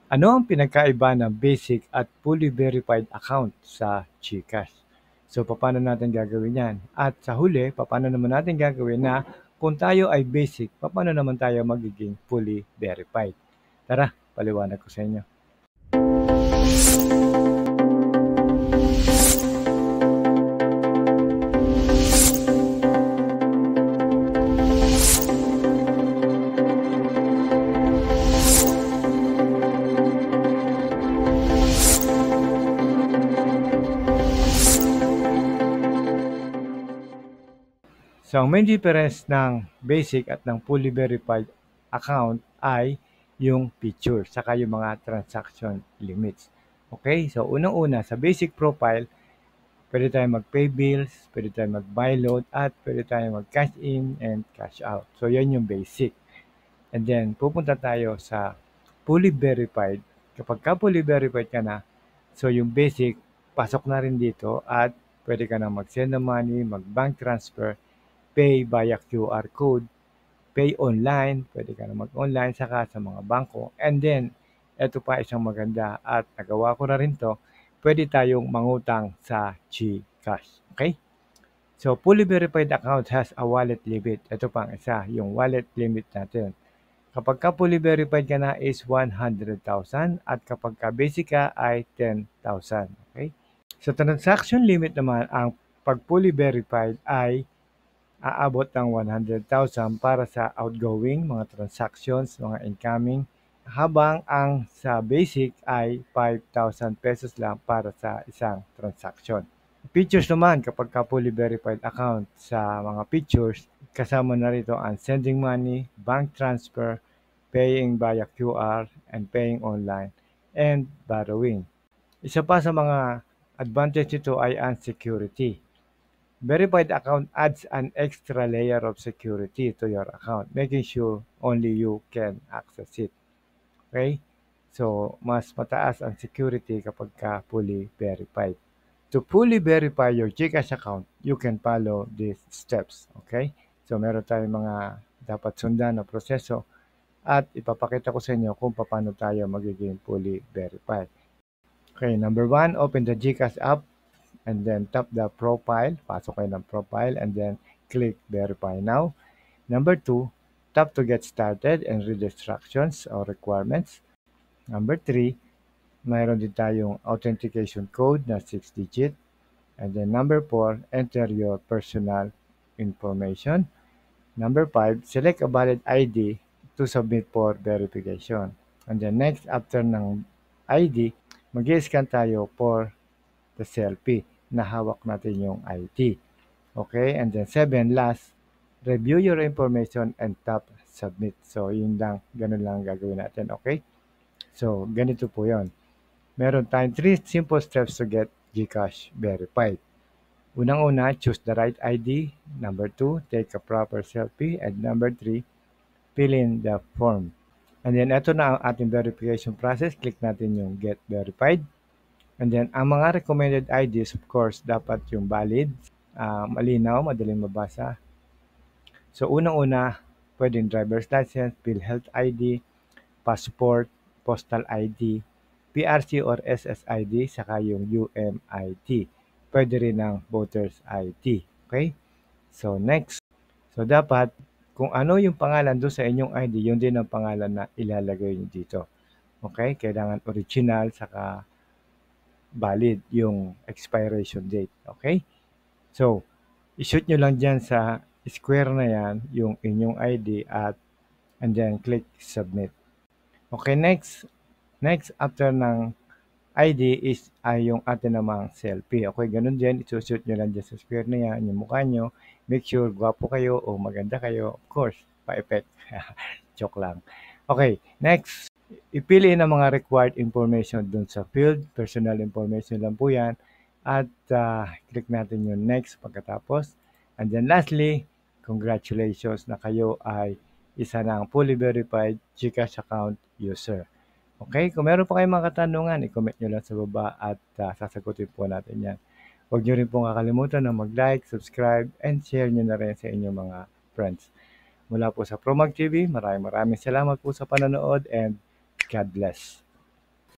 Ano ang pinagkaiba ng basic at fully verified account sa GCash? So, paano natin gagawin yan? At sa huli, paano naman natin gagawin na kung tayo ay basic, paano naman tayo magiging fully verified? Tara, paliwanag ko sa inyo. So, ang main difference ng basic at ng fully verified account ay yung feature, saka yung mga transaction limits. Okay? So, unang-una, sa basic profile, pwede tayong mag-pay bills, pwede tayong mag-buy load, at pwede tayong mag-cash in and cash out. So, yan yung basic. And then, pupunta tayo sa fully verified. Kapag ka fully verified ka na, so yung basic, pasok na rin dito at pwede ka na mag-send ng money, mag-bank transfer, pay via QR code, pay online, pwede ka na mag-online saka sa mga bangko. And then, eto pa isang maganda at nagawa ko na rin to, pwede tayong mangutang sa GCash. Okay? So, fully verified account has a wallet limit. Ito pang isa, yung wallet limit natin. Kapag ka fully verified ka na is 100,000 at kapag ka basic ka ay 10,000. Okay? So, transaction limit naman, ang pag fully verified ay aabot ng 100,000 para sa outgoing, mga transactions, mga incoming, habang ang sa basic ay 5,000 pesos lang para sa isang transaction. Features naman kapag ka fully verified account, sa mga features, kasama na rito ang sending money, bank transfer, paying via QR, and paying online, and borrowing. Isa pa sa mga advantage nito ay ang security. Verified account adds an extra layer of security to your account, making sure only you can access it. Okay? So, mas mataas ang security kapag ka fully verified. To fully verify your GCash account, you can follow these steps. Okay? So, meron tayong mga dapat sundan na proseso at ipapakita ko sa inyo kung paano tayo magiging fully verified. Okay, number 1, open the GCash app and then tap the profile. Pasok kayo ng profile and then click verify now. Number 2, tap to get started and read instructions or requirements. Number 3, mayroon din tayong authentication code na 6-digit. And then number 4, enter your personal information. Number 5, select a valid ID to submit for verification. And then next, after ng ID, mag-scan tayo for the selfie na hawak natin yung ID. Okay? And then 7, last, review your information and tap submit. So, yun lang, ganun lang gagawin natin. Okay? So, ganito po yon. Meron tayong 3 simple steps to get GCash verified. Unang-una, choose the right ID. Number 2, take a proper selfie. And number 3, fill in the form. And then, ito na ang ating verification process. Click natin yung get verified. And then, ang mga recommended IDs, of course, dapat yung valid, malinaw, madaling mabasa. So, unang-una, pwedeng driver's license, PhilHealth ID, passport, postal ID, PRC or SSID, saka yung UMID. Pwede rin ng voter's ID. Okay? So, next. So, dapat, kung ano yung pangalan doon sa inyong ID, yun din ang pangalan na ilalagay nyo dito. Okay? Kailangan original, saka valid yung expiration date. Okay? So, i-shoot nyo lang dyan sa square na yan, yung inyong ID at and then click submit. Okay, next. Next, after ng ID is yung atin namang selfie. Okay, ganun din. Isushoot nyo lang dyan sa square na yan, yung mukha nyo. Make sure gwapo kayo o maganda kayo. Of course, pa-effect. Joke lang. Okay, next. Ipili ang mga required information dun sa field. Personal information lang po yan. At click natin yung next pagkatapos. And then lastly, congratulations na kayo ay isa ng fully verified GCash account user. Okay, kung meron pa kayong mga katanungan, i-comment nyo lang sa baba at sasagutin po natin yan. Huwag nyo rin pong kakalimutan na mag-like, subscribe, and share nyo na rin sa inyong mga friends. Mula po sa Promag TV, maraming salamat po sa panonood and God bless.